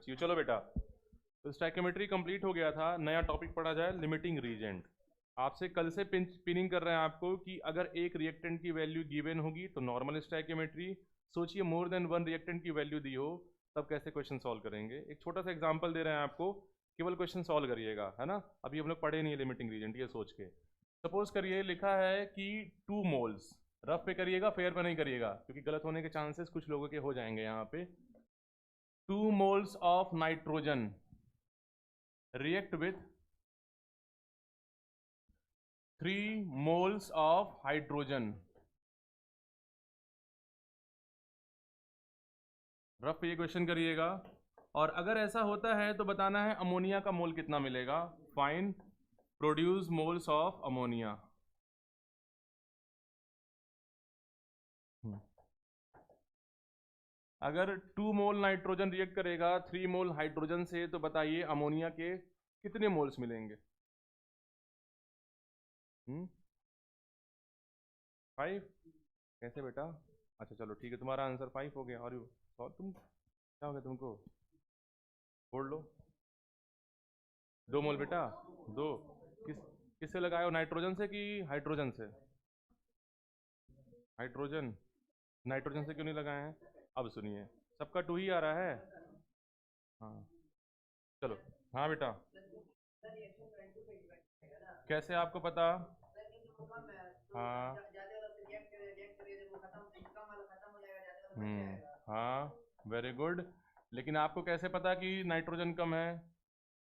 चाहिए। चलो बेटा, तो स्टैक्योमेट्री कंप्लीट हो गया था, नया टॉपिक पढ़ा जाए, लिमिटिंग रीजेंट। आपसे कल से पिनिंग कर रहे हैं आपको कि अगर एक रिएक्टेंट की वैल्यू गिवन होगी तो नॉर्मल स्टैक्योमेट्री, सोचिए मोर देन वन रिएक्टेंट की वैल्यू दी हो तब कैसे क्वेश्चन सॉल्व करेंगे। एक छोटा सा एग्जांपल दे रहे हैं आपको, केवल क्वेश्चन सॉल्व करिएगा, है ना। अभी हम लोग पढ़े नहीं है लिमिटिंग रीजेंट, ये सोच के। सपोज करिए लिखा है कि 2 मोल्स, रफ पे करिएगा, फेयर पे नहीं करिएगा क्योंकि गलत होने के चांसेस कुछ लोगों के हो जाएंगे यहाँ पे। 2 moles of nitrogen react with 3 moles of hydrogen। Rough ये क्वेश्चन करिएगा, और अगर ऐसा होता है तो बताना है अमोनिया का मोल कितना मिलेगा। Find produce moles of ammonia. अगर 2 मोल नाइट्रोजन रिएक्ट करेगा 3 मोल हाइड्रोजन से तो बताइए अमोनिया के कितने मोल्स मिलेंगे। 5। कैसे बेटा? अच्छा चलो ठीक है, तुम्हारा आंसर 5 हो गया। और तुम क्या हो गया तुमको? बोल लो। 2 मोल बेटा, 2। किस किससे लगाए हो, नाइट्रोजन से कि हाइड्रोजन से? हाइड्रोजन। नाइट्रोजन से क्यों नहीं लगाए हैं? अब सुनिए, सबका 2 ही आ रहा है। हाँ चलो। हाँ बेटा, कैसे आपको पता? हाँ। हाँ वेरी गुड। लेकिन आपको कैसे पता कि नाइट्रोजन कम है?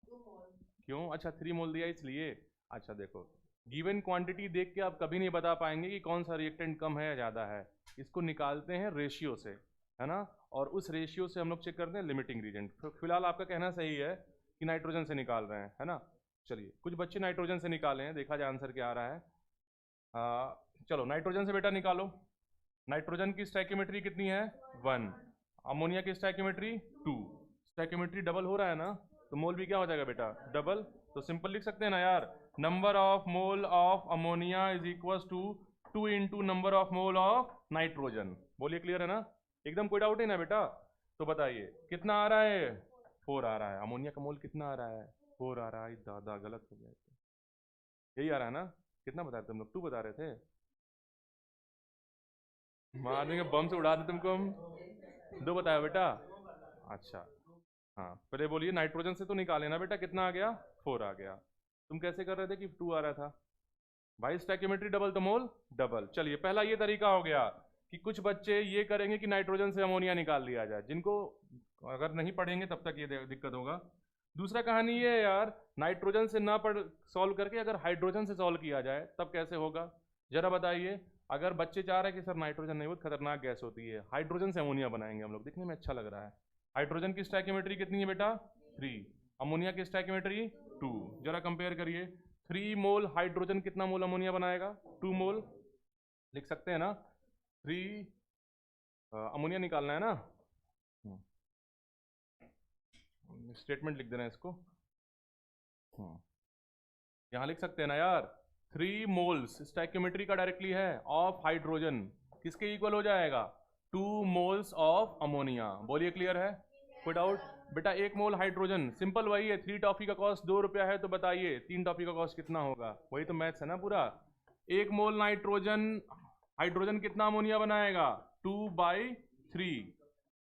क्यों? अच्छा 3 मोल दिया इसलिए। अच्छा देखो, गिवन क्वांटिटी देख के आप कभी नहीं बता पाएंगे कि कौन सा रिएक्टेंट कम है या ज़्यादा है। इसको निकालते हैं रेशियो से, है ना, और उस रेशियो से हम लोग चेक करते हैं लिमिटिंग रीजेंट। तो फिलहाल आपका कहना सही है कि नाइट्रोजन से निकाल रहे हैं, है ना। चलिए कुछ बच्चे नाइट्रोजन से निकाले हैं, देखा जाए आंसर क्या आ रहा है। चलो नाइट्रोजन से बेटा निकालो। नाइट्रोजन की स्टैक्योमेट्री कितनी है? 1। अमोनिया की स्टैक्योमेट्री 2। स्टैक्योमेट्री डबल हो रहा है ना, तो मोल भी क्या हो जाएगा बेटा? डबल। तो सिंपल लिख सकते हैं ना यार, number of mole of ammonia is equal to 2 into number of mole of nitrogen. बोलिए क्लियर है ना? एकदम कोई डाउट नहीं ना बेटा? तो बताइए कितना आ रहा है? 4 आ रहा है। अमोनिया का मोल कितना आ रहा है? 4 आ रहा है। दादा गलत हो गया, यही आ रहा है ना? कितना बता रहे थे हम लोग? 2 बता रहे थे। मार देंगे, बम से उड़ा दे तुमको हम। 2 बताया बेटा? अच्छा। हाँ पहले बोलिए, नाइट्रोजन से तो निकाले ना बेटा, कितना आ गया? 4 आ गया। तुम कैसे कर रहे थे कि 2 आ रहा था? भाई स्टैक्योमेट्री डबल तो मोल डबल। चलिए पहला ये तरीका हो गया कि कुछ बच्चे ये करेंगे कि नाइट्रोजन से अमोनिया निकाल लिया जाए, जिनको अगर नहीं पढ़ेंगे तब तक ये दिक्कत होगा। दूसरा कहानी ये है यार, नाइट्रोजन से ना पढ़ सॉल्व करके अगर हाइड्रोजन से सॉल्व किया जाए तब कैसे होगा, जरा बताइए। अगर बच्चे चाह रहे हैं कि सर नाइट्रोजन नहीं, बहुत खतरनाक गैस होती है, हाइड्रोजन से अमोनिया बनाएंगे हम लोग, दिखने में अच्छा लग रहा है। हाइड्रोजन की स्टैक्योमेट्री कितनी है बेटा? 3। अमोनिया की स्टैक्योमेट्री 2। जरा कंपेयर करिए। 3 मोल हाइड्रोजन कितना मोल अमोनिया बनाएगा? 2 मोल। लिख सकते हैं ना? 3 अमोनिया निकालना है ना, स्टेटमेंट लिख देना है इसको। यहाँ लिख सकते हैं ना यार, 3 मोल्स स्टैक्योमेट्री का डायरेक्टली है ऑफ हाइड्रोजन किसके इक्वल हो जाएगा? 2 मोल्स ऑफ अमोनिया। बोलिए क्लियर है? कोई डाउट? बेटा 1 मोल हाइड्रोजन, सिंपल वही है, 3 टॉफी का कॉस्ट 2 रुपया है, तो बताइए 3 टॉफी का कॉस्ट कितना होगा? वही तो मैथ्स है ना पूरा। 1 मोल नाइट्रोजन, हाइड्रोजन कितना अमोनिया बनाएगा? 2/3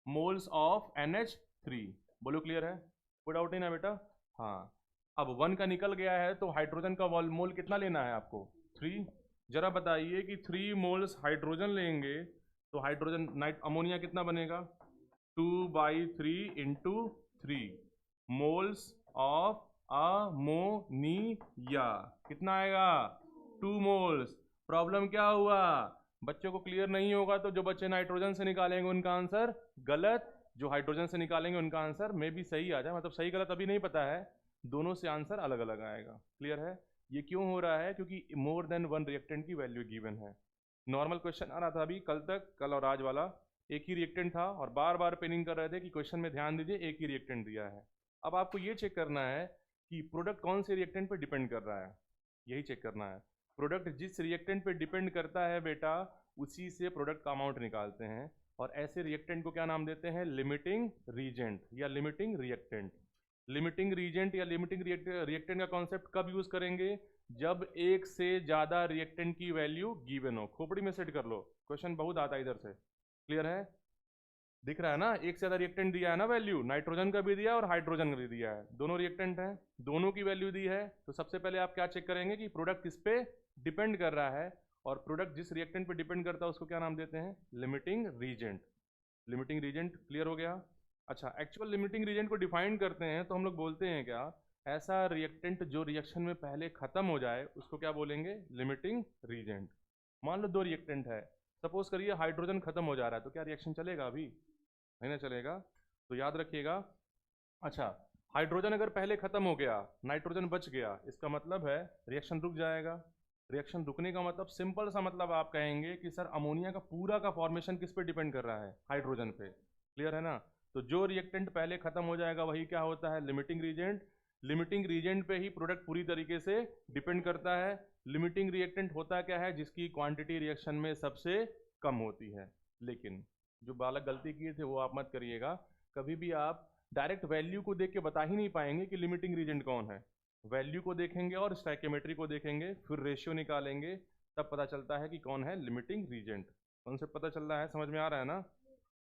मोल्स ऑफ NH3। बोलो क्लियर है? कोई डाउट नहीं ना बेटा? हाँ। अब 1 का निकल गया है तो हाइड्रोजन का मोल कितना लेना है आपको? 3। जरा बताइए कि 3 मोल्स हाइड्रोजन लेंगे तो हाइड्रोजन नाइट अमोनिया कितना बनेगा? 2/3 इंटू 3 मोल्स ऑफ अमोनिया। कितना आएगा? 2 मोल्स। प्रॉब्लम क्या हुआ? बच्चों को क्लियर नहीं होगा तो जो बच्चे नाइट्रोजन से निकालेंगे उनका आंसर गलत, जो हाइड्रोजन से निकालेंगे उनका आंसर मे भी सही आ जाए, मतलब सही गलत अभी नहीं पता है, दोनों से आंसर अलग अलग आएगा। क्लियर है? ये क्यों हो रहा है? क्योंकि मोर देन वन रिएक्टेंट की वैल्यू गिवन है। नॉर्मल क्वेश्चन आ रहा था अभी कल तक, कल और आज वाला एक ही रिएक्टेंट था, और बार बार पेनिंग कर रहे थे कि क्वेश्चन में ध्यान दीजिए एक ही रिएक्टेंट दिया है। अब आपको ये चेक करना है कि प्रोडक्ट कौन से रिएक्टेंट पर डिपेंड कर रहा है, यही चेक करना है। प्रोडक्ट जिस रिएक्टेंट पे डिपेंड करता है बेटा, उसी से प्रोडक्ट का अमाउंट निकालते हैं। और ऐसे रिएक्टेंट को क्या नाम देते हैं? लिमिटिंग रीजेंट या लिमिटिंग रिएक्टेंट। लिमिटिंग रीजेंट या लिमिटिंग रिएक्टेंट का कॉन्सेप्ट कब यूज करेंगे? जब एक से ज्यादा रिएक्टेंट की वैल्यू गिवन हो। खोपड़ी में सेट कर लो, क्वेश्चन बहुत आता है इधर से। क्लियर है? दिख रहा है ना, एक से ज्यादा रिएक्टेंट दिया है ना वैल्यू, नाइट्रोजन का भी दिया है और हाइड्रोजन का भी दिया है, दोनों रिएक्टेंट हैं, दोनों की वैल्यू दी है। तो सबसे पहले आप क्या चेक करेंगे कि प्रोडक्ट किस पे डिपेंड कर रहा है, और प्रोडक्ट जिस रिएक्टेंट पे डिपेंड करता है उसको क्या नाम देते हैं? Limiting reagent. Limiting reagent clear हो गया? अच्छा, एक्चुअल लिमिटिंग रीजेंट को डिफाइन करते हैं तो हम लोग बोलते हैं क्या? ऐसा रिएक्टेंट जो रिएक्शन में पहले खत्म हो जाए उसको क्या बोलेंगे? Limiting reagent. मान लो दो रिएक्टेंट है, सपोज करिए हाइड्रोजन खत्म हो जा रहा है, तो क्या रिएक्शन चलेगा? अभी नहीं ना चलेगा, तो याद रखिएगा। अच्छा, हाइड्रोजन अगर पहले खत्म हो गया, नाइट्रोजन बच गया, इसका मतलब है रिएक्शन रुक जाएगा। रिएक्शन रुकने का मतलब सिंपल सा मतलब आप कहेंगे कि सर अमोनिया का पूरा का फॉर्मेशन किस पे डिपेंड कर रहा है? हाइड्रोजन पे। क्लियर है ना? तो जो रिएक्टेंट पहले खत्म हो जाएगा वही क्या होता है? Limiting reagent. लिमिटिंग रीजेंट पे ही प्रोडक्ट पूरी तरीके से डिपेंड करता है। लिमिटिंग रिएक्टेंट होता क्या है? जिसकी क्वांटिटी रिएक्शन में सबसे कम होती है। लेकिन जो बालक गलती किए थे वो आप मत करिएगा, कभी भी आप डायरेक्ट वैल्यू को देख के बता ही नहीं पाएंगे कि लिमिटिंग रीजेंट कौन है। वैल्यू को देखेंगे और स्टैइकियोमेट्री को देखेंगे, फिर रेशियो निकालेंगे, तब पता चलता है कि कौन है लिमिटिंग रीजेंट। कॉन्सेप्ट पता चल रहा है? समझ में आ रहा है ना?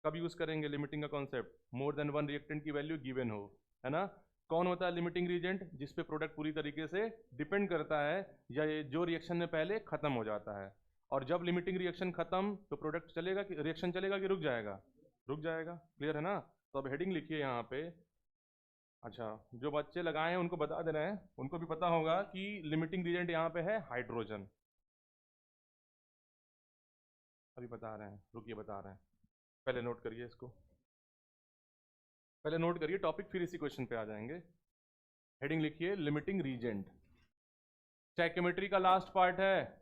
कब यूज करेंगे लिमिटिंग का कॉन्सेप्ट? मोर देन वन रिएक्टेंट की वैल्यू गिवन हो, है ना? कौन होता है लिमिटिंग रीजेंट? जिस पे प्रोडक्ट पूरी तरीके से डिपेंड करता है, या ये जो रिएक्शन में पहले खत्म हो जाता है। और जब लिमिटिंग रिएक्शन खत्म तो प्रोडक्ट चलेगा कि रिएक्शन चलेगा कि रुक जाएगा? रुक जाएगा। क्लियर है ना? तो अब हेडिंग लिखिए यहाँ पे। अच्छा, जो बच्चे लगाए हैं उनको बता दे रहे हैं, उनको भी पता होगा कि लिमिटिंग रीजेंट यहाँ पे है हाइड्रोजन। अभी बता रहे हैं, रुकिए बता रहे हैं, पहले नोट करिए इसको, पहले नोट करिए टॉपिक, फिर इसी क्वेश्चन पे आ जाएंगे। हेडिंग लिखिए लिमिटिंग रीजेंट। स्टैइकियोमेट्री का लास्ट पार्ट है।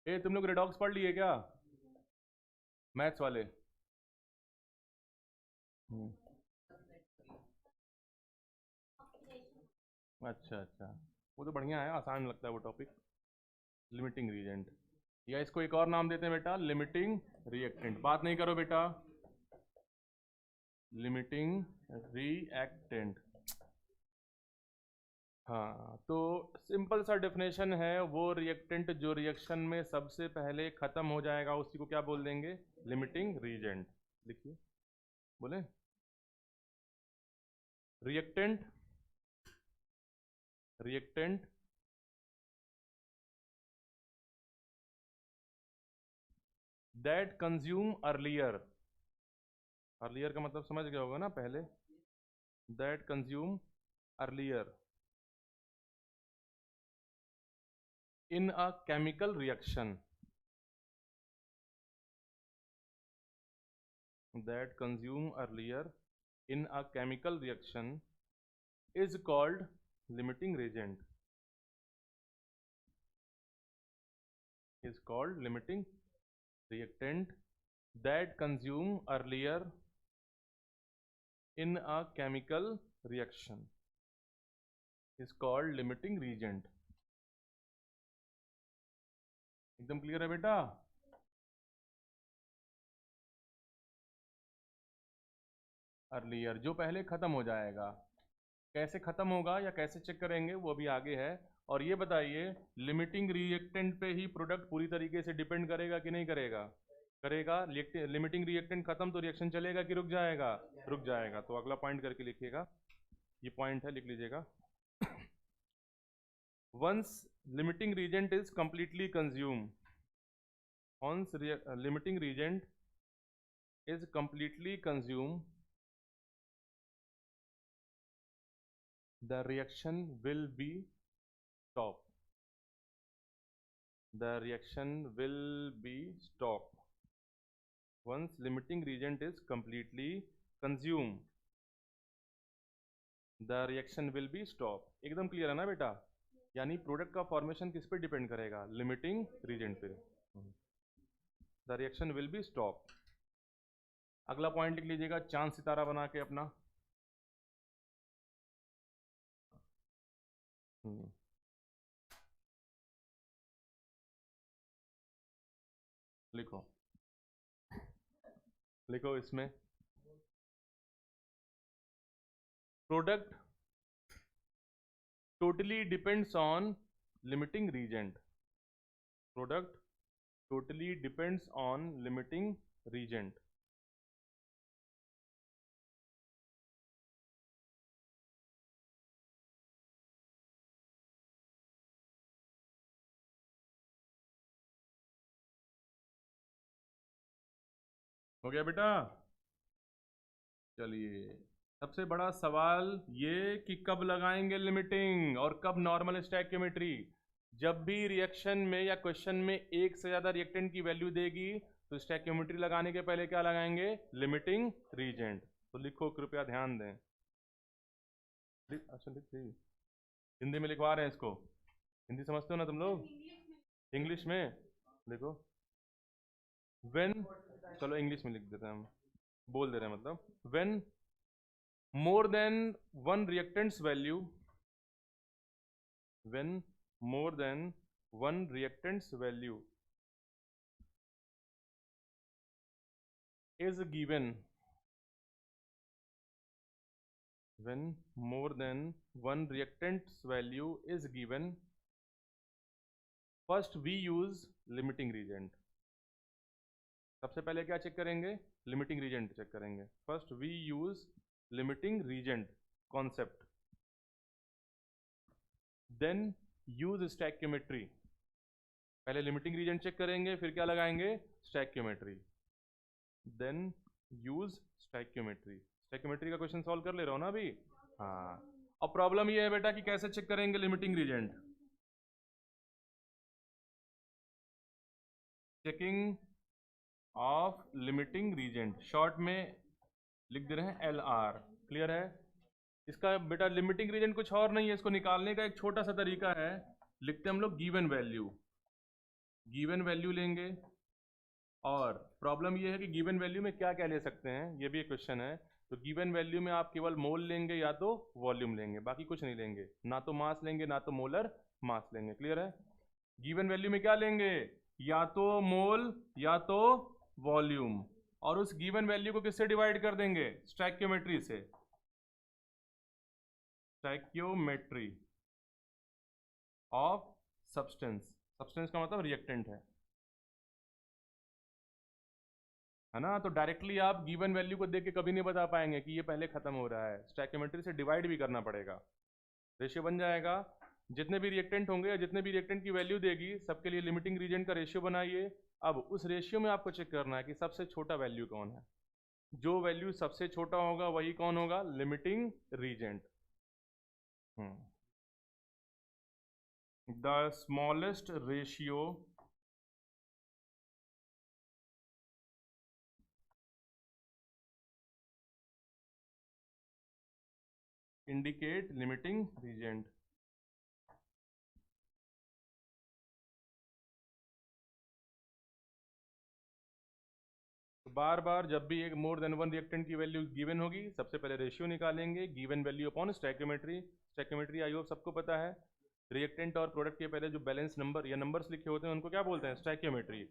ए तुम लोग रेडॉक्स पढ़ लिए क्या, मैथ्स वाले? हम्म, अच्छा अच्छा, वो तो बढ़िया है, आसान लगता है वो टॉपिक, लिमिटिंग रीजेंट। या इसको एक और नाम देते हैं बेटा, लिमिटिंग रिएक्टेंट। बात नहीं करो बेटा, लिमिटिंग रिएक्टेंट। हाँ, तो सिंपल सा डेफिनेशन है, वो रिएक्टेंट जो रिएक्शन में सबसे पहले खत्म हो जाएगा उसी को क्या बोल देंगे? Limiting reagent. लिखिए, बोले reactant, reactant that consume earlier. Earlier का मतलब समझ गया होगा ना, पहले। That consume earlier in a chemical reaction, that consume earlier in a chemical reaction is called limiting reagent, is called limiting reactant that consume earlier in a chemical reaction is called limiting reagent। एकदम clear है बेटा? Earlier जो पहले खत्म हो जाएगा, कैसे खत्म होगा या कैसे चेक करेंगे वो भी आगे है। और ये बताइए, लिमिटिंग रिएक्टेंट पे ही प्रोडक्ट पूरी तरीके से डिपेंड करेगा कि नहीं करेगा? करेगा। लिमिटिंग रिएक्टेंट खत्म तो रिएक्शन चलेगा कि रुक जाएगा? रुक जाएगा। तो अगला पॉइंट करके लिखिएगा, ये पॉइंट है, लिख लीजिएगा। Once limiting reagent is completely consume, once limiting reagent is completely consumed, the reaction will be stopped, the reaction will be stopped once limiting reagent is completely consumed, the reaction will be stopped। एकदम clear है ना बेटा? यानी product का formation किस पे depend करेगा? Limiting reagent पे। The reaction will be stop. अगला पॉइंट लिख लीजिएगा, चांद सितारा बना के अपना। लिखो, लिखो इसमें product totally depends on limiting reagent. Product totally depends on limiting reagent. हो गया बेटा? चलिए, सबसे बड़ा सवाल ये कि कब लगाएंगे लिमिटिंग और कब नॉर्मल स्टैइकियोमेट्री। जब भी रिएक्शन में या क्वेश्चन में एक से ज्यादा रिएक्टेंट की वैल्यू देगी तो स्टैइकियोमेट्री लगाने के पहले क्या लगाएंगे? Limiting reagent. तो लिखो, कृपया ध्यान दें। अच्छा लिख दी, हिंदी में लिखवा रहे हैं इसको। हिंदी समझते हो ना तुम लोग? इंग्लिश में लिखो व्हेन, चलो इंग्लिश में लिख देते हैं हम, बोल दे रहे हैं मतलब, when more than one reactant's value, when more than one reactant's value is given, when more than one reactant's value is given, first we use limiting reagent. सबसे पहले क्या चेक करेंगे? लिमिटिंग रीजेंट चेक करेंगे। First we use limiting reagent concept, then use stoichiometry. पहले limiting reagent check करेंगे, फिर क्या लगाएंगे? स्टैइकियोमेट्री, देन यूज स्टैइकियोमेट्री। स्टैइकियोमेट्री का क्वेश्चन सॉल्व कर ले रहा हो ना अभी? हाँ। अब प्रॉब्लम ये है बेटा कि कैसे चेक करेंगे limiting reagent. Checking of limiting reagent, short में लिख दे रहे हैं LR। क्लियर है? इसका बेटा लिमिटिंग रीजेंट कुछ और नहीं है, इसको निकालने का एक छोटा सा तरीका है। लिखते हैं हम लोग गिवन वैल्यू, गिवन वैल्यू लेंगे। और प्रॉब्लम ये है कि गिवन वैल्यू में क्या क्या ले सकते हैं, ये भी एक क्वेश्चन है। तो गिवन वैल्यू में आप केवल मोल लेंगे या तो वॉल्यूम लेंगे, बाकी कुछ नहीं लेंगे। ना तो मास लेंगे ना तो मोलर मास लेंगे। क्लियर है? गिवन वैल्यू में क्या लेंगे? या तो मोल या तो वॉल्यूम। और उस गिवन वैल्यू को किससे डिवाइड कर देंगे? स्टैइकियोमेट्री से। स्टैइकियोमेट्री ऑफ सब्सटेंस, सब्सटेंस का मतलब रिएक्टेंट है ना? तो डायरेक्टली आप गिवन वैल्यू को देख के कभी नहीं बता पाएंगे कि ये पहले खत्म हो रहा है। स्टैइकियोमेट्री से डिवाइड भी करना पड़ेगा, रेशियो बन जाएगा। जितने भी रिएक्टेंट होंगे या जितने भी रिएक्टेंट की वैल्यू देगी सबके लिए लिमिटिंग रीजेंट का रेशियो बनाइए। अब उस रेशियो में आपको चेक करना है कि सबसे छोटा वैल्यू कौन है। जो वैल्यू सबसे छोटा होगा वही कौन होगा? Limiting reagent. The smallest ratio indicate limiting reagent. बार बार जब भी एक मोर देन वन रिएक्टेंट की वैल्यू गिवन होगी, सबसे पहले रेशियो निकालेंगे, given value upon stoichiometry. Stoichiometry I hope सबको पता है। रिएक्टेंट और प्रोडक्ट के पहले जो बैलेंस नंबर या नंबर्स लिखे होते हैं उनको क्या बोलते हैं? स्टैइकियोमेट्री।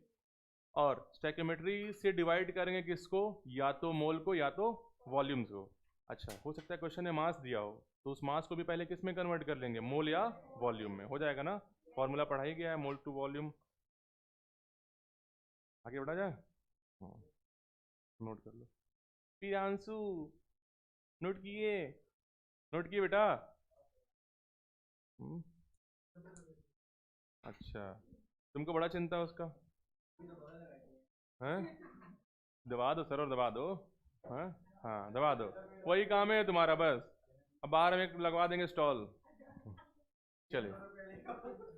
और स्टैइकियोमेट्री से डिवाइड करेंगे किसको? या तो मोल को या तो वॉल्यूम्स को। अच्छा, हो सकता है क्वेश्चन में मास दिया हो तो उस मास को भी पहले किस में कन्वर्ट कर लेंगे? मोल या वॉल्यूम में। हो जाएगा ना? फॉर्मूला पढ़ा ही गया है, मोल टू वॉल्यूम। आगे बढ़ा जाए? नोट कर लो। प्रियांशु, नोट किए? नोट किए बेटा? हम्म, अच्छा, तुमको बड़ा चिंता है उसका? हैं? दबा दो सर, और दबा दो। हैं? हाँ दबा दो, वही काम है तुम्हारा बस। अब बाहर में लगवा देंगे स्टॉल। चलिए,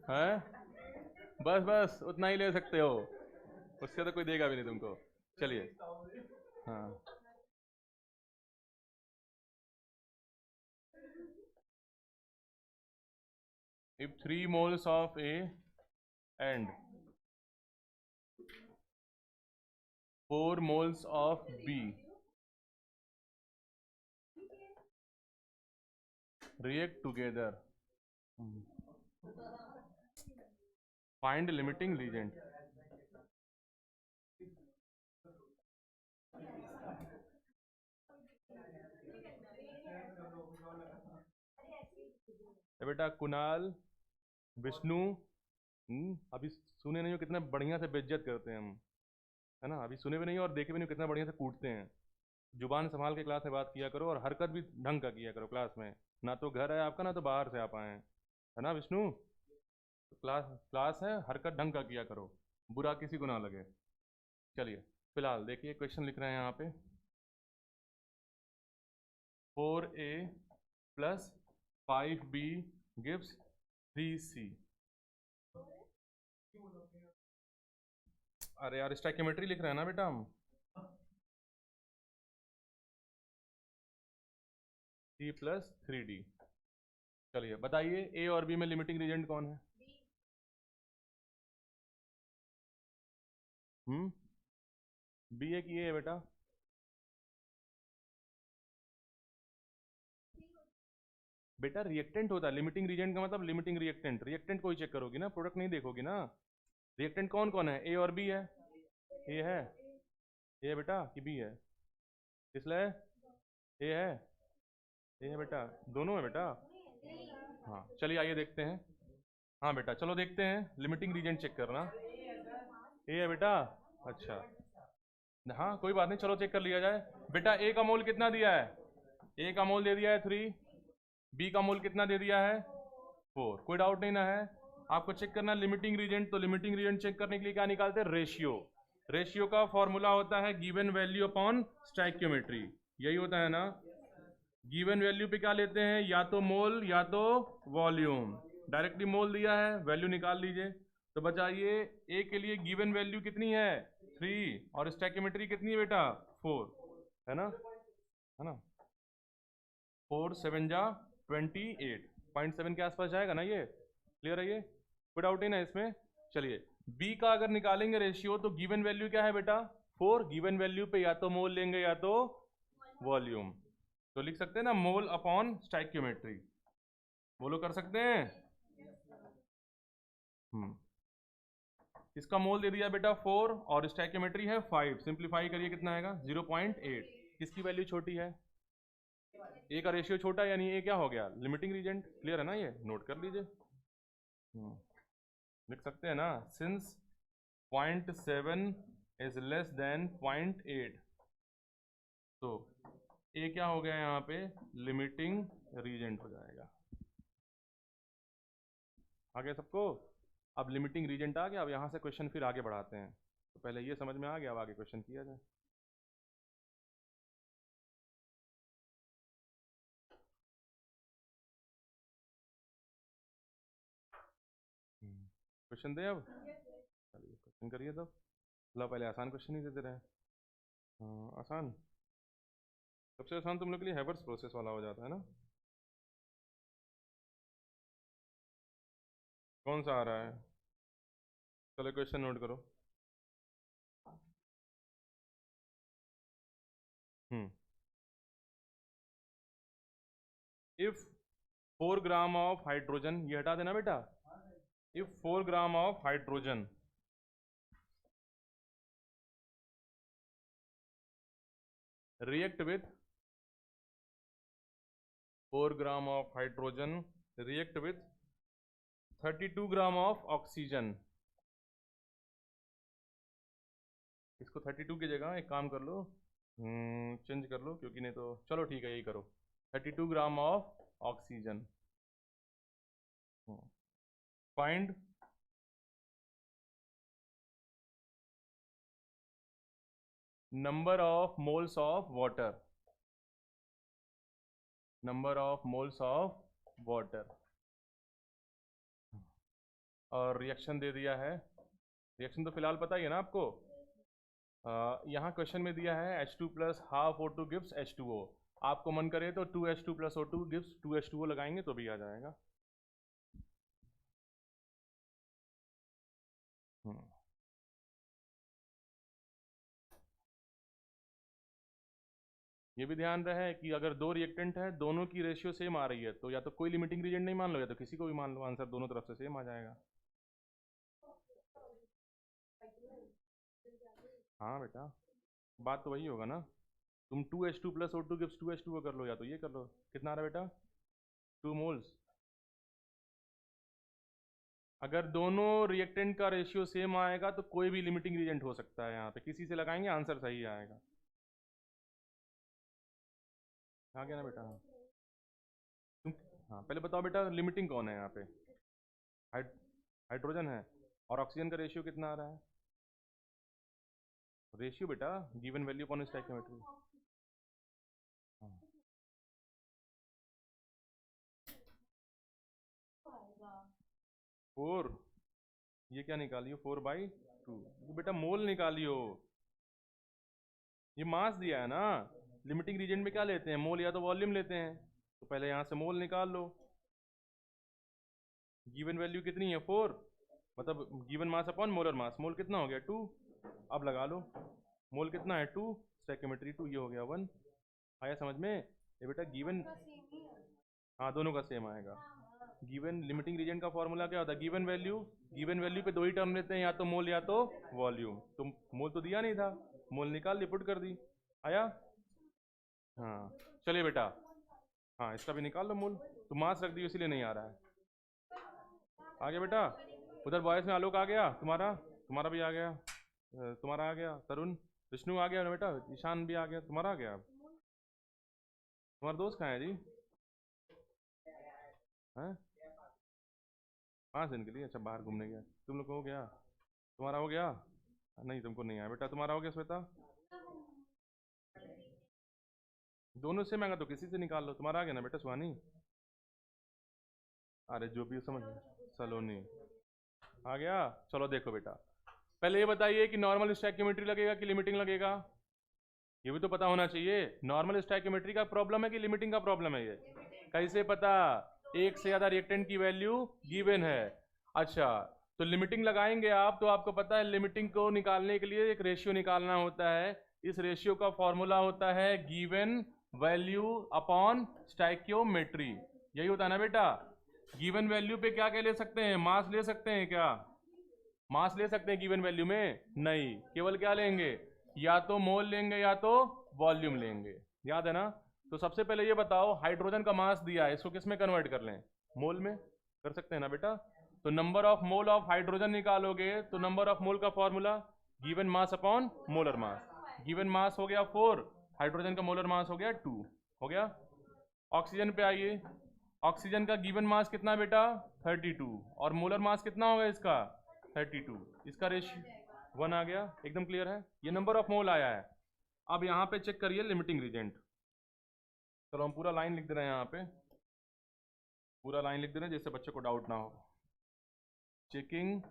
हैं? बस बस उतना ही ले सकते हो, उससे तो कोई देगा भी नहीं तुमको। चलिए, हाँ। If 3 moles of A and 4 moles of B react together, find limiting reagent. बेटा कुणाल, विष्णु, अभी सुने नहीं हो कितना बढ़िया से बेइज्जत करते हैं हम, है ना? अभी सुने भी नहीं हो और देखे भी नहीं हो कितना बढ़िया से कूटते हैं। जुबान संभाल के क्लास में बात किया करो और हरकत भी ढंग का किया करो क्लास में। ना तो घर है आपका, ना तो बाहर से आप आए हैं, है ना विष्णु? तो क्लास क्लास है, हरकत ढंग का किया करो, बुरा किसी को ना लगे। चलिए फिलहाल देखिए क्वेश्चन लिख रहे हैं यहाँ पे। 4a plus 5b gives 3c। अरे यार स्टैक्योमेट्री लिख रहे हैं ना बेटा हम। 3 + 3d। चलिए बताइए ए और बी में लिमिटिंग रीजेंट कौन है? बी है कि ए है बेटा? बेटा रिएक्टेंट होता है, लिमिटिंग रीजेंट का मतलब लिमिटिंग रिएक्टेंट। रिएक्टेंट को ही चेक करोगी ना, प्रोडक्ट नहीं देखोगी ना। रिएक्टेंट कौन कौन है? ए और बी है। ए है, ए है बेटा कि बी है? इसलिए ए है, ए है बेटा, दोनों है बेटा। हाँ चलिए आइए देखते हैं। हाँ बेटा चलो देखते हैं, लिमिटिंग रीजेंट चेक करना। ए है बेटा, अच्छा। हाँ कोई बात नहीं, चलो चेक कर लिया जाए। बेटा ए का मोल कितना दिया है? ए का मोल दे दिया है 3, बी का मोल कितना दे दिया है? 4। कोई डाउट नहीं ना है? आपको चेक करना लिमिटिंग रीजेंट, तो लिमिटिंग रीजेंट चेक करने के लिए क्या निकालते हैं? रेशियो। रेशियो का फॉर्मूला होता है गिवन वैल्यू अपॉन स्टैक्योमेट्री, यही होता है ना? गिवन वैल्यू पे क्या लेते हैं? या तो मोल या तो वॉल्यूम। डायरेक्टली मोल दिया है, वैल्यू निकाल लीजिए। तो बचाइए ए के लिए गिवन वैल्यू कितनी है? 3, और स्टैक्योमेट्री कितनी है बेटा? 4, है ना? है ना? 4 7 जा 28, 0.7 के आसपास जाएगा ना ये? क्लियर है ये? कोई डाउट नहीं ना इसमें? चलिए बी का अगर निकालेंगे रेशियो तो गिवन वैल्यू क्या है बेटा? 4। गिवन वैल्यू पे या तो मोल लेंगे या तो वॉल्यूम। तो लिख सकते हैं ना मोल अपॉन स्टैक्योमेट्री। बोलो कर सकते हैं? हम्म इसका मोल दे दिया बेटा 4 और स्टैक्योमेट्री है 5। सिंप्लीफाई करिए कितना आएगा? 0.8। किसकी वैल्यू छोटी है? ए का रेशियो छोटा है, यानी ए क्या हो गया? Limiting reagent. क्लियर है ना? ये नोट कर लीजिए। लिख सकते हैं ना, सिंस 0.7 इज लेस देन 0.8, तो ए क्या हो गया यहाँ पे? लिमिटिंग रीजेंट हो जाएगा। आ गया सबको? अब लिमिटिंग रीजेंट आ गया, अब यहाँ से क्वेश्चन फिर आगे बढ़ाते हैं। तो पहले ये समझ में आ गया, अब आगे क्वेश्चन किया जाए। क्वेश्चन दे अब, चलिए क्वेश्चन करिए तब। लो पहले आसान क्वेश्चन ही देते रहे। आसान, सबसे आसान तुम लोग के लिए हैवर्स प्रोसेस वाला हो जाता है ना? कौन सा आ रहा है? चलो क्वेश्चन नोट करो। हम्म इफ 4 ग्राम ऑफ हाइड्रोजन, ये हटा देना बेटा। If 4 gram of hydrogen react with 4 gram of hydrogen react with 32 gram of oxygen. इसको 32 की जगह एक काम कर लो, चेंज कर लो, क्योंकि नहीं तो चलो ठीक है यही करो, 32 gram of oxygen. Find number of moles of water, number of moles of water. और रिएक्शन दे दिया है, रिएक्शन तो फिलहाल पता ही है ना आपको। यहाँ क्वेश्चन में दिया है H2 plus half O2 gives H2O। आपको मन करे तो 2H2 plus O2 gives 2H2O लगाएंगे तो भी आ जाएगा। ये भी ध्यान रहे कि अगर दो रिएक्टेंट है, दोनों की रेशियो सेम आ रही है, तो या तो कोई लिमिटिंग रीजेंट नहीं मान लो, या तो किसी को भी मान लो, आंसर दोनों तरफ से सेम आ जाएगा। हाँ बेटा, बात तो वही होगा ना। तुम 2H2 plus O2 gives 2H2O कर लो, या तो ये कर लो। कितना आ रहा है बेटा? 2 मोल्स। अगर दोनों रिएक्टेंट का रेशियो सेम आएगा तो कोई भी लिमिटिंग रीजेंट हो सकता है, यहाँ पे किसी से लगाएंगे आंसर सही आएगा। आ गया ना बेटा? हाँ तुम, हाँ पहले बताओ बेटा लिमिटिंग कौन है यहाँ पे? हाइड हाइड्रोजन है। और ऑक्सीजन का रेशियो कितना आ रहा है? रेशियो बेटा गिवन वैल्यू अपॉन स्टोइकियोमेट्री। हाँ 4, ये क्या निकालियो 4/2, वो बेटा मोल निकालियो। ये मास दिया है ना, लिमिटिंग रीजन में क्या लेते हैं, मोल या तो वॉल्यूम लेते हैं, तो पहले यहाँ से मोल निकाल लो। गिवन वैल्यू कितनी है 4, मतलब given mass upon molar mass, mole कितना हो गया 2। अब लगा लो मोल कितना है 2, स्टोइकियोमेट्री 2, ये हो गया 1। आया समझ में? ये बेटा गिवन, हाँ दोनों का सेम आएगा। गिवन लिमिटिंग रीजन का फॉर्मूला क्या होता है, गिवन वैल्यू पे दो ही टर्म लेते हैं, या तो मोल या तो वॉल्यूम। तो मोल तो दिया नहीं था, मोल निकाल ली, पुट कर दी, आया। हाँ चलिए बेटा, हाँ इसका भी निकाल लो मोल, तो मास रख दियो इसलिए नहीं आ रहा है। आ गया बेटा? उधर बॉयज में आलोक आ गया, तुम्हारा तुम्हारा भी आ गया, तुम्हारा आ गया, तरुण विष्णु आ गया ना बेटा, ईशान भी आ गया, तुम्हारा आ गया। तुम्हारा दोस्त कहाँ है जी? हैं? 5 दिन के लिए, अच्छा बाहर घूमने गया। तुम लोग को हो गया? तुम्हारा हो गया? नहीं तुमको नहीं आया बेटा, तुम्हारा हो गया श्वेता? दोनों से महंगा तो किसी से निकाल लो, तुम्हारा आ गया ना बेटा सुहानी? अरे जो भी समझ, सलोनी आ गया। चलो देखो बेटा, पहले ये बताइए कि नॉर्मल स्टोइकियोमेट्री लगेगा कि लिमिटिंग लगेगा, ये भी तो पता होना चाहिए। नॉर्मल स्टोइकियोमेट्री का प्रॉब्लम है कि लिमिटिंग का प्रॉब्लम है ये? कैसे पता? एक से ज्यादा रिएक्टेंट की वैल्यू गिवन है। अच्छा, तो लिमिटिंग लगाएंगे आप, तो आपको पता है लिमिटिंग को निकालने के लिए एक रेशियो निकालना होता है। इस रेशियो का फॉर्मूला होता है गिवन वैल्यू अपॉन स्टोइकियोमेट्री, यही होता है ना बेटा? गिवन वैल्यू पे क्या क्या ले सकते हैं, मास ले सकते हैं क्या? मास ले सकते हैं गिवन वैल्यू में? नहीं, केवल क्या लेंगे, या तो मोल लेंगे या तो वॉल्यूम लेंगे, याद है ना? तो सबसे पहले ये बताओ, हाइड्रोजन का मास दिया है, इसको किस में कन्वर्ट कर लें, मोल में कर सकते हैं ना बेटा? तो number of mole of hydrogen निकालोगे तो नंबर ऑफ मोल का formula given mass upon molar मास। गिवन मास हो गया 4, हाइड्रोजन का मोलर मास हो गया 2, हो गया। ऑक्सीजन पे आइए, ऑक्सीजन का गिवन मास कितना बेटा 32, और मोलर मास कितना होगा इसका 32, इसका रेशियो 1 आ गया, एकदम क्लियर है, ये नंबर ऑफ मोल आया है। अब यहाँ पे चेक करिए लिमिटिंग रीजेंट, चलो हम पूरा लाइन लिख दे रहे हैं, यहाँ पे पूरा लाइन लिख दे रहे हैं जिससे बच्चे को डाउट ना हो। चेकिंग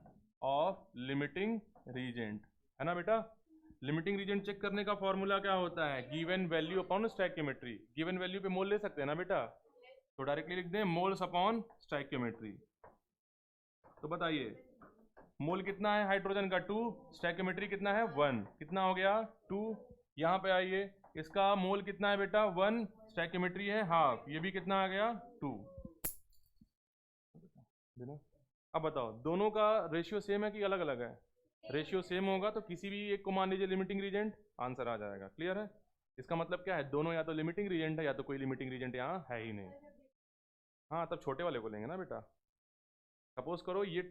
ऑफ लिमिटिंग रीजेंट, है ना बेटा? लिमिटिंग रीजेंट चेक करने का फॉर्मूला क्या होता है, given value upon stoichiometry. Given value पे मोल ले सकते हैं ना बेटा, तो डायरेक्टली लिख दें मोल्स अपॉन स्टोइकियोमेट्री। तो बताइए मोल कितना है हाइड्रोजन का 2, स्टोइकियोमेट्री कितना है 1, कितना हो गया 2। यहाँ पे आइए, इसका मोल कितना है बेटा 1, स्टोइकियोमेट्री है हाफ, ये भी कितना आ गया 2। अब बताओ दोनों का रेशियो सेम है कि अलग अलग है? रेशियो सेम होगा तो किसी भी एक को मान लीजिए लिमिटिंग रीजेंट, आंसर आ जाएगा, क्लियर है? इसका मतलब क्या है, दोनों या तो लिमिटिंग रीजेंट है या तो कोई लिमिटिंग रीजेंट यहाँ है ही नहीं। हाँ तब छोटे वाले को लेंगे ना बेटा। सपोज करो ये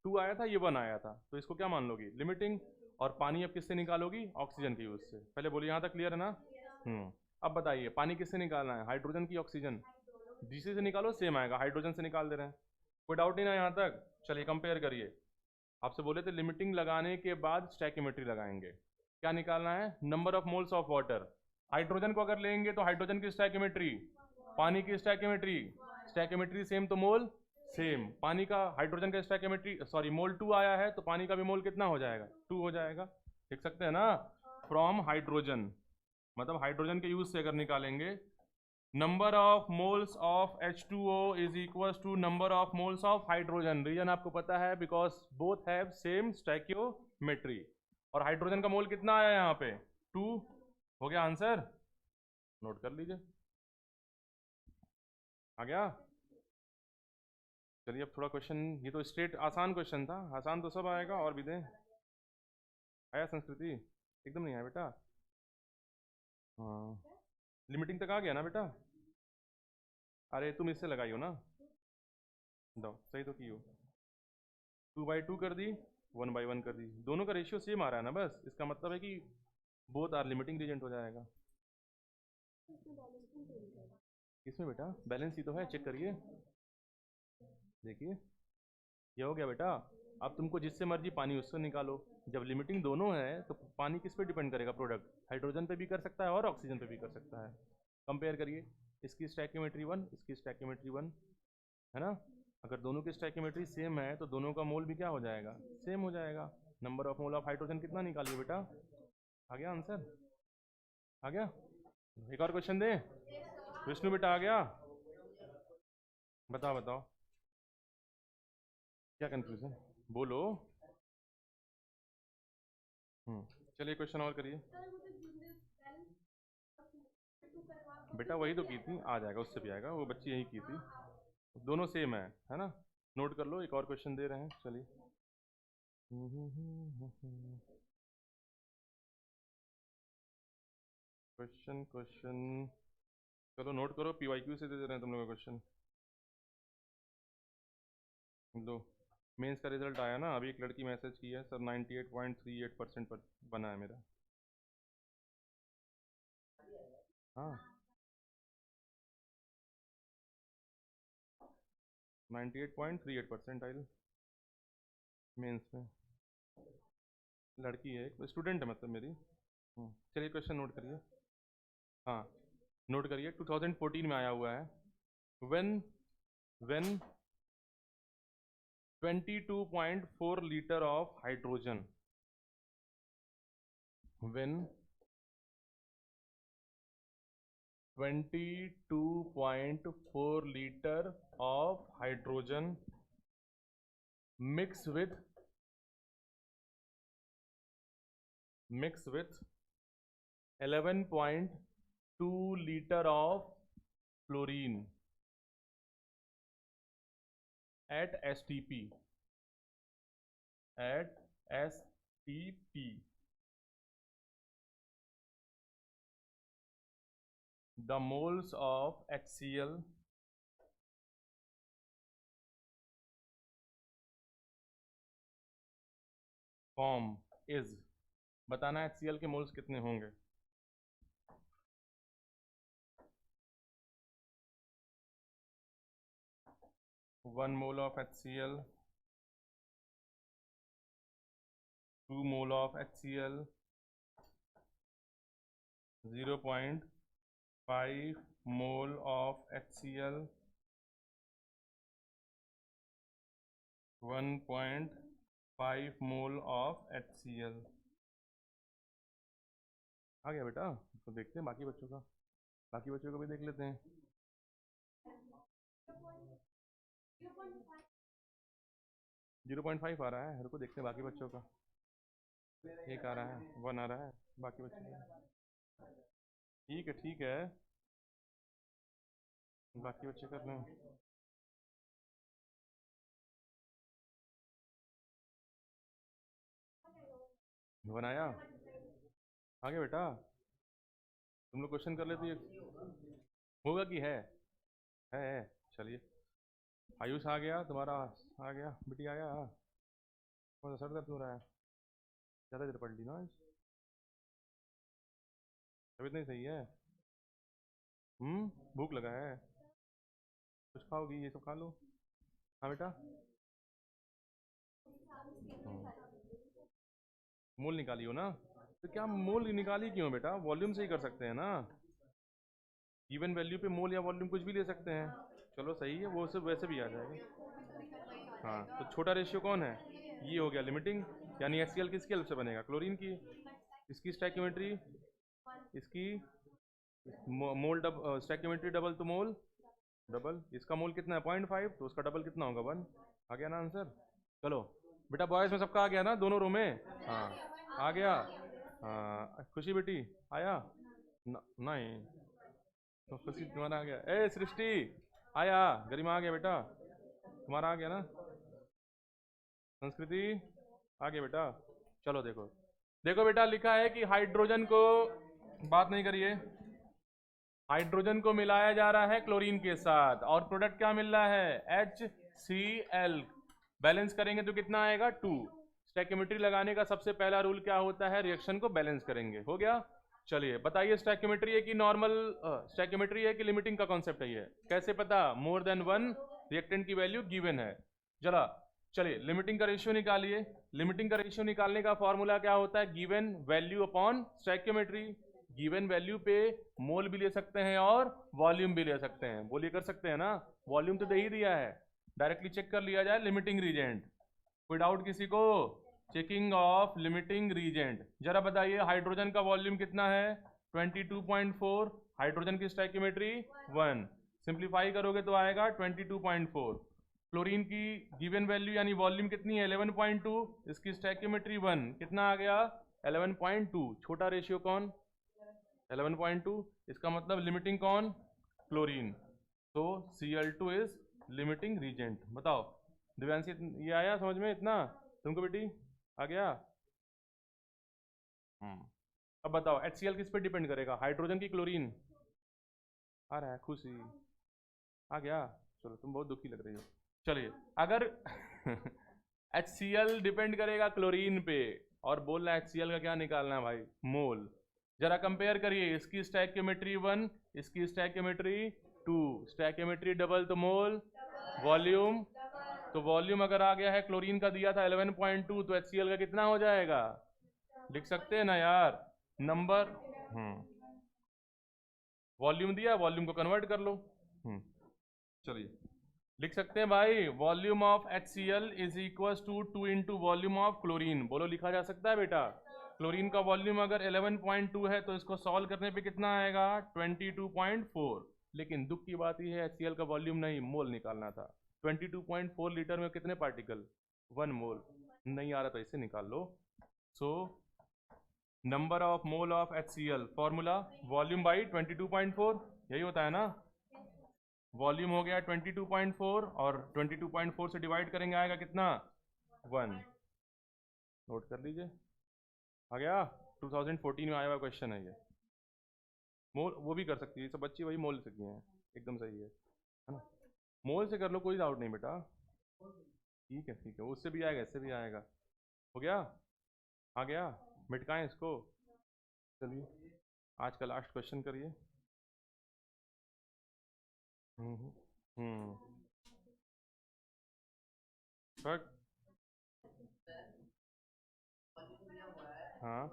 2 आया था, ये 1 आया था, तो इसको क्या मान लोगी, लिमिटिंग। और पानी अब किससे निकालोगी, ऑक्सीजन के यूज से, पहले बोलिए यहाँ तक क्लियर है ना? अब बताइए पानी किससे निकालना है, हाइड्रोजन की ऑक्सीजन? जिसी से निकालो सेम आएगा, हाइड्रोजन से निकाल दे रहे हैं, कोई डाउट नहीं ना यहाँ तक? चलिए कंपेयर करिए, आपसे बोले थे लिमिटिंग लगाने के बाद स्टोइकियोमेट्री लगाएंगे, क्या निकालना है, number of moles of water. Hydrogen को अगर लेंगे तो हाइड्रोजन की स्टोइकियोमेट्री, पानी की स्टोइकियोमेट्री, स्टोइकियोमेट्री सेम तो मोल सेम। पानी का हाइड्रोजन का स्टोइकियोमेट्री सॉरी मोल 2 आया है, तो पानी का भी मोल कितना हो जाएगा 2 हो जाएगा, देख सकते हैं ना? फ्रॉम हाइड्रोजन, मतलब हाइड्रोजन के यूज से अगर निकालेंगे, number of moles of H2O is equal to number of moles of hydrogen. Reason आपको पता है, because both have same stoichiometry. और हाइड्रोजन का मोल कितना आया यहाँ पे 2, हो गया आंसर, नोट कर लीजिए, आ गया। चलिए अब थोड़ा क्वेश्चन, ये तो स्ट्रेट आसान क्वेश्चन था, आसान तो सब आएगा, और भी दें। आया संस्कृति? एकदम नहीं आया बेटा? हाँ लिमिटिंग तक आ गया ना बेटा? अरे तुम इससे लगाई हो ना, दो सही तो की हो। 2/2 कर दी, 1/1 कर दी, दोनों का रेशियो सेम आ रहा है ना, बस इसका मतलब है कि बोथ आर लिमिटिंग रीजेंट हो जाएगा। किसमें बेटा बैलेंस ही तो है, चेक करिए, देखिए ये हो गया बेटा। अब तुमको जिससे मर्जी पानी उससे निकालो, जब लिमिटिंग दोनों है तो पानी किस पे डिपेंड करेगा, प्रोडक्ट हाइड्रोजन पे भी कर सकता है और ऑक्सीजन पे भी कर सकता है। कंपेयर करिए, इसकी स्टैइकियोमेट्री 1, इसकी स्टैइकियोमेट्री 1, है ना। अगर दोनों की स्टैइकियोमेट्री सेम है तो दोनों का मोल भी क्या हो जाएगा, सेम हो जाएगा। Number of mole of hydrogen कितना निकालिए बेटा, आ गया आंसर, आ गया। एक और क्वेश्चन दें, विष्णु बेटा आ गया, बताओ बताओ क्या कंफ्यूजन, बोलो। चलिए क्वेश्चन और करिए बेटा, वही तो की थी, आ जाएगा, उससे भी आएगा, वो बच्ची यही की थी, दोनों सेम है ना। नोट कर लो, एक और क्वेश्चन दे रहे हैं, चलिए। क्वेश्चन क्वेश्चन चलो नोट करो, PYQ से दे रहे हैं तुम लोग क्वेश्चन। लो, मेंस का रिजल्ट आया ना, अभी एक लड़की मैसेज की है, सर 98.38% पर बना है मेरा। हाँ 98.38% आइल मेंस में, लड़की है, एक स्टूडेंट है मतलब मेरी। चलिए क्वेश्चन नोट करिए, हाँ नोट करिए, 2014 में आया हुआ है। when 22.4 liter of hydrogen, when 22.4 liter of hydrogen mix with 11.2 liter of chlorine at STP, the moles of HCl form is, बताना HCl के मोल्स कितने होंगे। One mole of HCl, 2 mole of HCl, 0.5 mole of HCl, 1.5 mole of HCl। आ गया बेटा, तो देखते हैं बाकी बच्चों का, बाकी बच्चों को भी देख लेते हैं। 0.5 आ रहा है, रुको देखते हैं बाकी बच्चों का, 1 आ रहा है, 1 आ रहा है, बाकी बच्चों का ठीक है, बाकी बच्चे कर लें। बनाया, आगे बेटा, तुम लोग क्वेश्चन कर लेते होगा कि है। चलिए, आयुष आ गया, तुम्हारा आ गया, बेटी आ गया, कौन सा सर दर्द हो रहा है, ज़्यादा देर पढ़ ली ना आज, तबीयत नहीं सही है, भूख लगा है, कुछ खाओगी, ये सब खा लो, हाँ बेटा। मोल निकाली हो ना, तो क्या मोल निकाली क्यों बेटा, वॉल्यूम से ही कर सकते हैं ना, इवन वैल्यू पे मोल या वॉल्यूम कुछ भी ले सकते हैं। चलो सही है, वो सब वैसे भी आ जाएगा। हाँ तो छोटा रेशियो कौन है, ये हो गया लिमिटिंग, यानी HCl किसकी हेल्प से बनेगा, क्लोरीन की। इसकी स्टैइकियोमेट्री, इसकी मोल स्टैइकियोमेट्री डबल तो मोल डबल, इसका मोल कितना है 0.5, तो उसका डबल कितना होगा 1, आ गया ना आंसर। चलो बेटा, बॉयज़ में सबका आ गया ना, दोनों रो में, हाँ आ गया, हाँ खुशी बेटी आया नहीं, तो खुशी तुम्हारा आ गया, ए सृष्टि आया, गरिमा आ गया बेटा, तुम्हारा आ गया ना, संस्कृति आ गया बेटा। चलो देखो देखो बेटा, लिखा है कि हाइड्रोजन को, बात नहीं करिए, हाइड्रोजन को मिलाया जा रहा है क्लोरीन के साथ और प्रोडक्ट क्या मिल रहा है, HCl, बैलेंस करेंगे तो कितना आएगा 2। स्टैक्योमेट्री लगाने का सबसे पहला रूल क्या होता है, रिएक्शन को बैलेंस करेंगे, हो गया। चलिए बताइए स्टैक्योमेट्री है कि नॉर्मल, स्टैक्योमेट्री है कि लिमिटिंग का कॉन्सेप्ट है ये, कैसे पता, मोर देन वन रिएक्टेंट की वैल्यू गिवन है। चला चलिए लिमिटिंग का रेशियो निकालिए। लिमिटिंग का रेशियो निकालने का फॉर्मूला क्या होता है, given value upon stoichiometry. Given value पे मोल भी ले सकते हैं और वॉल्यूम भी ले सकते हैं, बोलिए कर सकते हैं ना, वॉल्यूम तो दे ही दिया है, डायरेक्टली चेक कर लिया जाए लिमिटिंग रीजेंट। कोई डाउट किसी को, चेकिंग ऑफ लिमिटिंग रीजेंट। जरा बताइए हाइड्रोजन का वॉल्यूम कितना है 22.4, हाइड्रोजन की स्टैक्योमेट्री 1, सिंप्लीफाई करोगे तो आएगा 22.4। क्लोरीन की गिवन वैल्यू यानी वॉल्यूम कितनी है 11.2, इसकी स्टैक्योमेट्री 1, कितना आ गया 11.2, छोटा रेशियो कौन 11.2, इसका मतलब लिमिटिंग कौन क्लोरीन, तो Cl2 इज लिमिटिंग रीजेंट। बताओ दिव्यांशी, ये आया समझ में इतना तुमको बेटी, आ गया। अब बताओ HCl किस पे डिपेंड करेगा, हाइड्रोजन की क्लोरीन, आ रहा है खुशी, आ गया। चलो तुम बहुत दुखी लग रही हो। चलिए अगर HCl डिपेंड करेगा क्लोरीन पे और बोल रहा है HCl का क्या निकालना है भाई, मोल, जरा कंपेयर करिए, इसकी स्टैक्योमेट्री 1, इसकी स्टैक्योमेट्री 2, स्टैक्योमेट्री डबल तो मोल, वॉल्यूम, तो वॉल्यूम अगर आ गया है क्लोरीन का दिया था 11.2, तो HCl का कितना हो जाएगा, लिख सकते हैं ना यार, नंबर, वॉल्यूम दिया, वॉल्यूम को कन्वर्ट कर लो। चलिए लिख सकते हैं भाई, volume of HCl is equal to 2 into volume of chlorine, बोलो लिखा जा सकता है बेटा। क्लोरीन का वॉल्यूम अगर 11.2 है तो इसको सॉल्व करने पे कितना आएगा 22.4, लेकिन दुख की बात यह है HCl का वॉल्यूम नहीं, मोल निकालना था। 22.4 लीटर में कितने पार्टिकल, 1 मोल, नहीं आ रहा तो इसे निकाल लो। So number of mole of HCl formula volume by 22.4, यही होता है ना, वॉल्यूम हो गया 22.4 और 22.4 से डिवाइड करेंगे आएगा कितना 1, नोट कर लीजिए, आ गया। 2014 में आया हुआ क्वेश्चन है ये, मोल वो भी कर सकती है सब बच्ची, वही मोल से किए हैं, एकदम सही है ना, मोल से कर लो कोई डाउट नहीं बेटा, ठीक है उससे भी आएगा इससे भी आएगा, हो गया, आ गया, मिटकाएं इसको। चलिए आज का लास्ट क्वेश्चन करिए। हम्म हम्म बट हाँ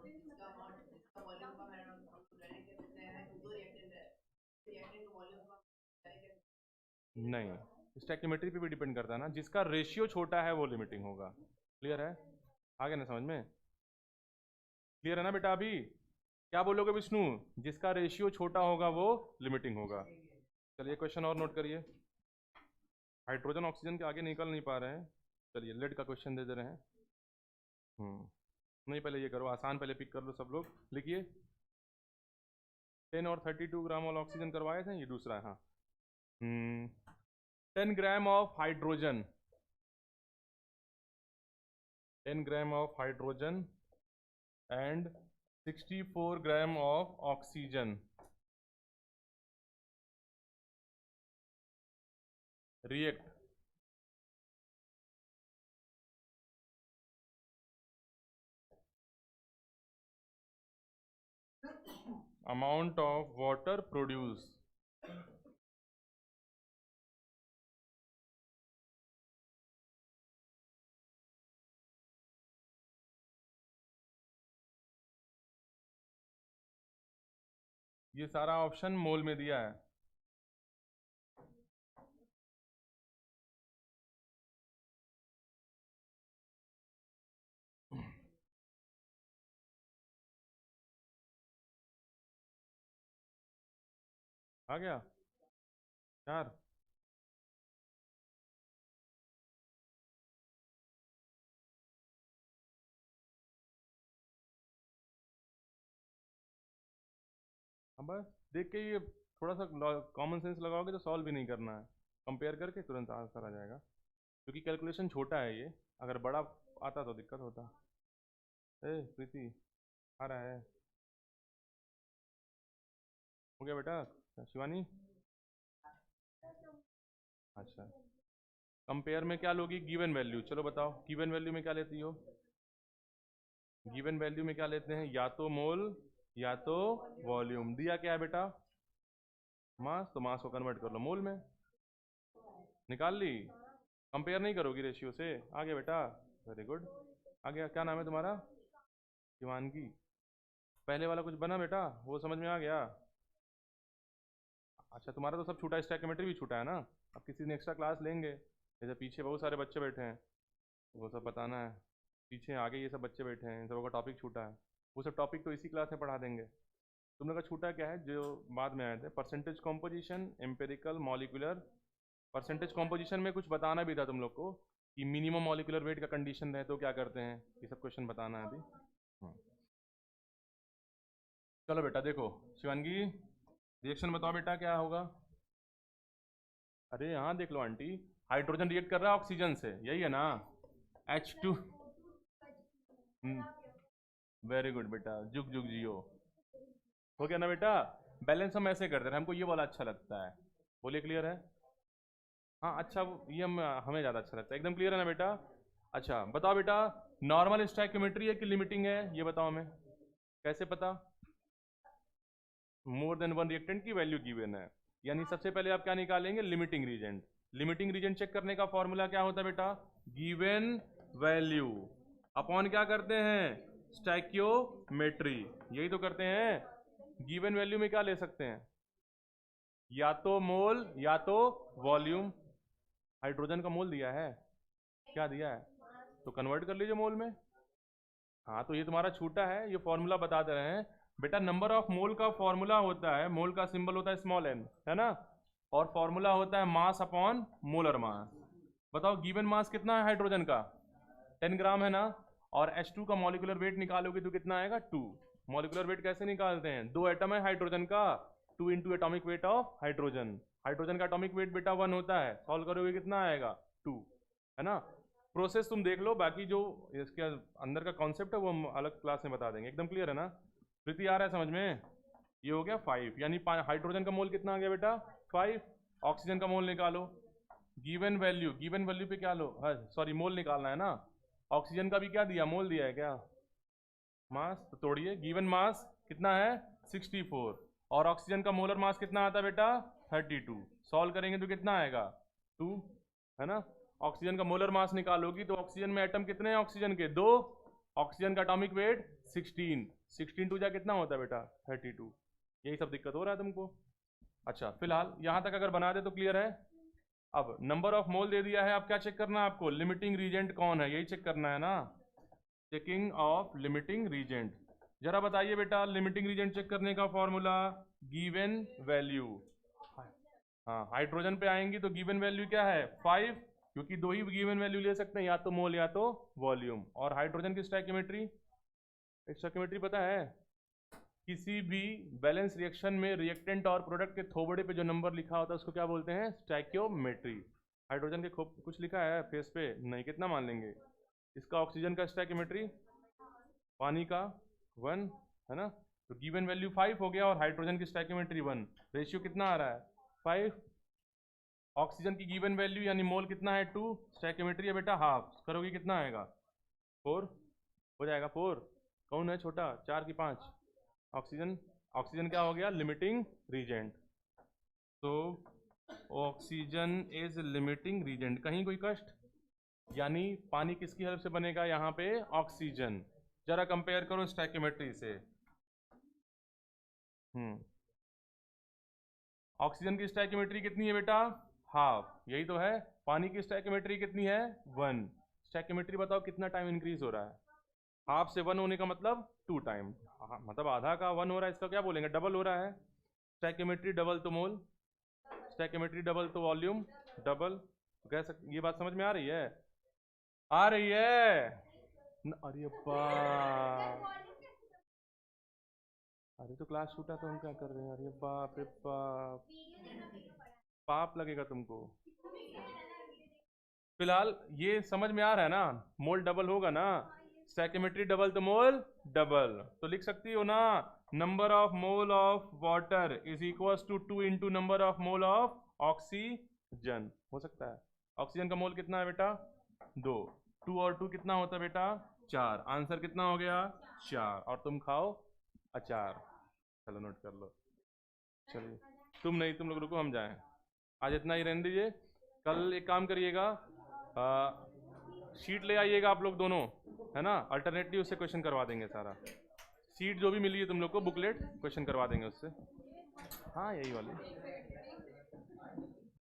नहीं, स्टैक्योमेट्री पे भी डिपेंड करता है ना, जिसका रेशियो छोटा है वो लिमिटिंग होगा, क्लियर है, आ गया ना समझ में, क्लियर है ना बेटा। अभी क्या बोलोगे विष्णु, जिसका रेशियो छोटा होगा वो लिमिटिंग होगा। चलिए क्वेश्चन और नोट करिए, हाइड्रोजन ऑक्सीजन के आगे निकल नहीं पा रहे हैं, चलिए लेड का क्वेश्चन दे दे रहे हैं। नहीं पहले ये करो आसान, पहले पिक कर लो सब लोग, लिखिए 10 और 32 ग्राम वाला ऑक्सीजन करवाए थे, ये दूसरा है हाँ। 10 gram of hydrogen, 10 gram of hydrogen and 64 gram of oxygen react, amount of water produced, ये सारा ऑप्शन मोल में दिया है, आ गया यार। अब बस देख के ये थोड़ा सा कॉमन सेंस लगाओगे तो सॉल्व भी नहीं करना है, कंपेयर करके तुरंत आंसर आ जाएगा, क्योंकि कैलकुलेशन छोटा है ये, अगर बड़ा आता तो दिक्कत होता। ए प्रीति आ रहा है, हो गया बेटा, शिवानी, अच्छा कंपेयर में क्या लोगी? Given value. चलो बताओ गिवन वैल्यू में क्या लेती हो? गिवन वैल्यू में क्या लेते हैं? या तो मोल या तो वॉल्यूम। दिया क्या है बेटा? मास, तो मास को कन्वर्ट कर लो मोल में। निकाल ली? कंपेयर नहीं करोगी रेशियो से? आ गया बेटा, वेरी गुड। आ गया। क्या नाम है तुम्हारा? शिवानगी। पहले वाला कुछ बना बेटा? वो समझ में आ गया? अच्छा, तुम्हारा तो सब छूटा, स्टैकोमेट्री भी छूटा है ना? अब किसी ने एक्स्ट्रा क्लास लेंगे, जैसे पीछे बहुत सारे बच्चे बैठे हैं, वो सब बताना है। पीछे आगे ये सब बच्चे बैठे हैं, इन सबों का टॉपिक छूटा है। वो सब टॉपिक तो इसी क्लास में पढ़ा देंगे। तुम लोग का छूटा क्या है जो बाद में आए थे? Percentage composition, empirical, molecular. Percentage composition में कुछ बताना भी था तुम लोग को कि मिनिमम मॉलिकुलर वेट का कंडीशन रहे तो क्या करते हैं, ये सब क्वेश्चन बताना है अभी। चलो बेटा देखो, शिवानगी रिएक्शन बताओ बेटा क्या होगा? अरे यहाँ देख लो आंटी, हाइड्रोजन रिएक्ट कर रहा है ऑक्सीजन से, यही है ना? H2। वेरी गुड बेटा, जुग जुग जियो। हो गया ना बेटा? बैलेंस हम ऐसे करते हैं, हमको ये वाला अच्छा लगता है। बोलिए क्लियर है? हाँ अच्छा, ये हमें ज़्यादा अच्छा लगता है। एकदम क्लियर है ना बेटा? अच्छा बताओ बेटा, नॉर्मल स्टोइकियोमेट्री है कि लिमिटिंग है, ये बताओ हमें। कैसे पता? मोर देन वन रिएक्टेंट की वैल्यू गिवन है, यानी सबसे पहले आप क्या निकालेंगे? Limiting reagent. Limiting reagent check करने का फॉर्मूला क्या होता है बेटा? गिवन वैल्यू अपॉन क्या करते हैं? स्टोइकियोमेट्री। यही तो करते हैं। गिवन वैल्यू में क्या ले सकते हैं? या तो मोल या तो वॉल्यूम। हाइड्रोजन का मोल दिया है, क्या दिया है? तो कन्वर्ट कर लीजिए मोल में। हाँ तो ये तुम्हारा छूटा है, ये फॉर्मूला बता दे रहे हैं बेटा। नंबर ऑफ मोल का फॉर्मूला होता है, मोल का सिंबल होता है स्मॉल n, है ना? और फॉर्मूला होता है मास अपॉन मोलर मास। बताओ गिवन मास कितना है हाइड्रोजन का? 10 ग्राम है ना? और H2 का मॉलिकुलर वेट निकालोगे तो कितना आएगा? 2। मॉलिकुलर वेट कैसे निकालते हैं? 2 एटम है हाइड्रोजन का, 2 into atomic weight of hydrogen. Hydrogen का एटॉमिक वेट बेटा 1 होता है, सॉल्व करोगे कितना आएगा? 2, है ना? प्रोसेस तुम देख लो, बाकी जो इसके अंदर का कॉन्सेप्ट है वो हम अलग क्लास में बता देंगे। एकदम क्लियर है ना? प्रीति आ रहा है समझ में? ये हो गया 5, यानी हाइड्रोजन का मोल कितना आ गया बेटा? 5। ऑक्सीजन का मोल निकालो। गिवन वैल्यू, गिवन वैल्यू पे क्या लो, सॉरी मोल निकालना है ना? ऑक्सीजन का भी क्या दिया? मोल दिया है क्या? मास। तो तोड़िए, गिवन मास कितना है? 64। और ऑक्सीजन का मोलर मास कितना आता है बेटा? 32। सॉल्व करेंगे तो कितना आएगा? 2, है ना? ऑक्सीजन का मोलर मास निकालोगी तो ऑक्सीजन में एटम कितने हैं? ऑक्सीजन के 2। ऑक्सीजन का एटॉमिक वेट 16। 16 टू जा कितना होता है बेटा? 32। यही सब दिक्कत हो रहा है तुमको। अच्छा फिलहाल यहाँ तक अगर बना दे तो क्लियर है। अब नंबर ऑफ मोल दे दिया है, अब क्या चेक करना है आपको? लिमिटिंग रीजेंट कौन है, यही चेक करना है ना? Checking of limiting reagent. जरा बताइए बेटा, लिमिटिंग रीजेंट चेक करने का फॉर्मूला गिवन वैल्यू। हाँ हाइड्रोजन पे आएंगी तो गिवन वैल्यू क्या है? 5, क्योंकि दो ही गिवन वैल्यू ले सकते हैं, या तो मोल या तो वॉल्यूम। और हाइड्रोजन की स्टोइकियोमेट्री, स्टोइकियोमेट्री पता है? किसी भी बैलेंस रिएक्शन में रिएक्टेंट और प्रोडक्ट के थोबड़े पे जो नंबर लिखा होता है उसको क्या बोलते हैं? स्टोइकियोमेट्री। हाइड्रोजन के कुछ लिखा है फेस पे? नहीं, कितना मान लेंगे? इसका ऑक्सीजन का स्टोइकियोमेट्री, पानी का 1, है ना? तो गिवन वैल्यू 5 हो गया और हाइड्रोजन की स्टोइकियोमेट्री 1। रेशियो कितना आ रहा है? 5। ऑक्सीजन की गिवन वैल्यू यानी मोल कितना है? 2। स्टोइकियोमेट्री है बेटा हाफ, करोगे कितना आएगा? 4 हो जाएगा। 4 कौन है छोटा? 4 की 5? ऑक्सीजन। ऑक्सीजन क्या हो गया? Limiting reagent. तो ऑक्सीजन इज लिमिटिंग रीजेंट। कहीं कोई कष्ट? यानी पानी किसकी हेल्प से बनेगा यहाँ पे? ऑक्सीजन। जरा कंपेयर करो स्टोइकियोमेट्री से। ऑक्सीजन की स्टोइकियोमेट्री कितनी है बेटा? हाफ, यही तो है। पानी की स्टोइकियोमेट्री कितनी है? 1। स्टोइकियोमेट्री बताओ कितना टाइम इंक्रीज हो रहा है? हाफ से 1 होने का मतलब 2 टाइम, मतलब आधा का 1 हो रहा है, इसका क्या बोलेंगे? डबल हो रहा है। स्टोइकियोमेट्री डबल तो मोल, स्टोइकियोमेट्री डबल तो वॉल्यूम, डबल। तो कह सकते, ये बात समझ में आ रही है? आ रही है अरे बाप, अरे तो क्लास छूटा तो हम क्या कर रहे हैं? अरे बाप रे बाप, पाप लगेगा तुमको। फिलहाल ये समझ में आ रहा है ना? मोल डबल होगा ना? स्टोइकियोमेट्री डबल तो मोल डबल। तो लिख सकती हो ना, number of mole of water is equal to 2 into number of mole of oxygen. हो सकता है? ऑक्सीजन का मोल कितना है बेटा 2, 2 और 2 कितना होता है बेटा 4, आंसर कितना हो गया 4, और तुम खाओ अचार। चलो नोट कर लो। चलिए तुम नहीं, तुम लोग रुको, हम जाएं, आज इतना ही रहने दीजिए। कल एक काम करिएगा, शीट ले आइएगा आप लोग दोनों, है ना, अल्टरनेटली उससे क्वेश्चन करवा देंगे सारा। सीट जो भी मिली है तुम लोग को बुकलेट, क्वेश्चन करवा देंगे उससे। हाँ यही वाली।